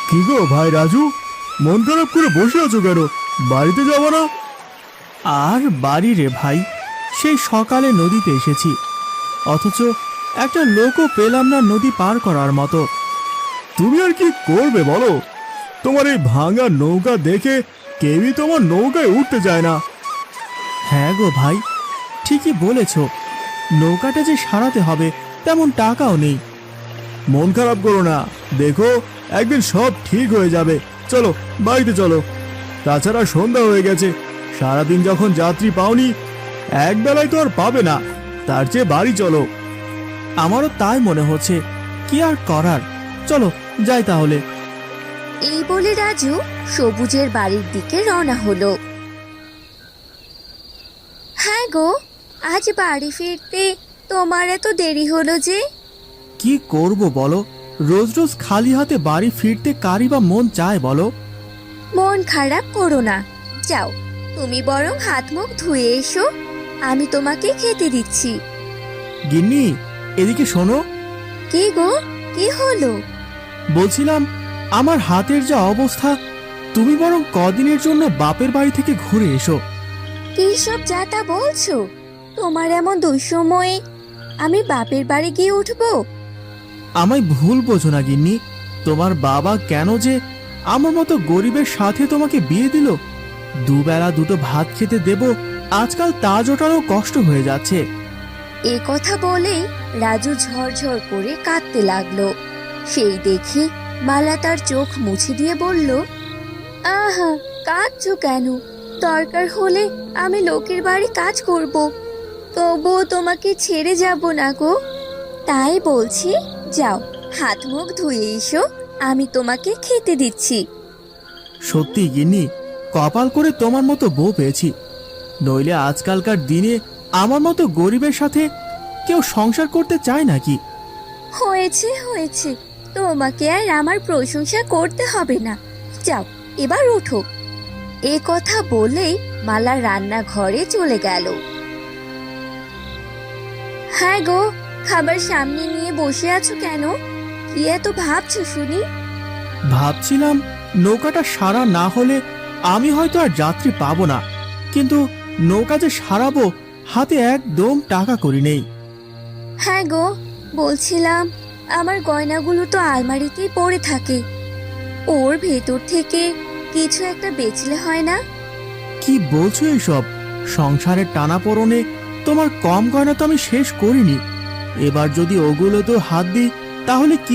কি গো ভাই রাজু, মন খারাপ করে বসে আছো কেন? বাড়িতে যাবো না? আর বাড়ি রে ভাই, সেই সকালে নদীতে এসেছি, অথচ একটা লোকও পেলাম না নদী পার করার মতো। তুমি আর কি করবে বলো? তোমার এই ভাঙা নৌকা দেখে কেউই তোমার নৌকায় উঠতে চায় না। হ্যাঁ গো ভাই, ঠিকই বলেছ, নৌকাটা যে সারাতে হবে তেমন টাকাও নেই। মন খারাপ করো না, দেখো একদিন সব ঠিক হয়ে যাবে। চলো বাড়িতে চলো। তাছাড়া সন্ধ্যা হয়ে গেছে, সারাদিন যখন যাত্রী পাওনি, এক বেলায় তো আর পাবে না। তার চেয়ে বাড়ি চলো। আমারও তাই মনে হচ্ছে, কি আর করার, চলো যাই তাহলে। এই বলে রাজু সবুজের বাড়ির দিকে রওনা হলো। হ্যাঁ গো, আজ বাড়ি ফিরতে তোমার এত দেরি হলো যে? কি করব বলো, রোজ রোজ খালি হাতে বাড়ি ফিরতে কারই বা মন চায় বলো। মন খারাপ করো না, যাও তুমি বরং হাত মুখ ধুয়ে এসো, আমি তোমাকে খেতে দিচ্ছি। গিন্নি, এদিকে শোনো। কি গো, কি হলো? বলছিলাম, আমার হাতের যা অবস্থা, তুমি বরং কদিনের জন্য বাপের বাড়ি থেকে ঘুরে এসো। কি সব যা তা বলছো? তোমার এমন দুঃসময়ে আমি বাপের বাড়ি গিয়ে উঠবো? আমায় ভুল বোঝো না গিন্নি, তোমার বাবা কেন যে আমার মতো গরিবের সাথে তোমাকে বিয়ে দিল, দুবেলা দুটো ভাত খেতে দেব, আজকাল তা জোটানো কষ্ট হয়ে যাচ্ছে। এ কথা বলেই রাজু ঝরঝর করে কাঁদতে লাগলো। সেই দেখে মালা তার চোখ মুছে দিয়ে বলল, আহা, কাঁদছো কেন? দরকার হলে আমি লোকের বাড়ি কাজ করব, তবুও তোমাকে ছেড়ে যাব না গো। তাই বলছি, যাও হাত মুখ ধুয়ে এসো, আমি তোমাকে খেতে দিচ্ছি। সত্যি গিন্নি, কপাল করে তোমার মতো বউ পেয়েছি, নইলে আজকালকার দিনে আমার মতো গরিবের সাথে কেউ সংসার করতে চায় নাকি? হয়েছে হয়েছে, তোমাকে আর আমার প্রশংসা করতে হবে না, যাও এবার ওঠো। এ কথা বলেই মালা রান্নাঘরে চলে গেল। হ্যাঁ গো, খাবার সামনে নিয়ে বসে আছো কেন? কি এত ভাবছো শুনি? ভাবছিলাম, নৌকাটা সারা না হলে আমি হয়তো আর যাত্রী পাবো না, কিন্তু নৌকা যে সারাবো, হাতে একদম টাকা করি নেই। হ্যাঁ গো, বলছিলাম, আমার গয়নাগুলো তো আলমারিতেই পড়ে থাকে, ওর ভেতর থেকে কিছু একটা বেচলে হয় না? কি বলছো এইসব? সংসারের টানাপোড়েনে তোমার কম গয়না তো আমি শেষ করিনি, এবার যদি ওগুলো তো হাত দিই তাহলে কি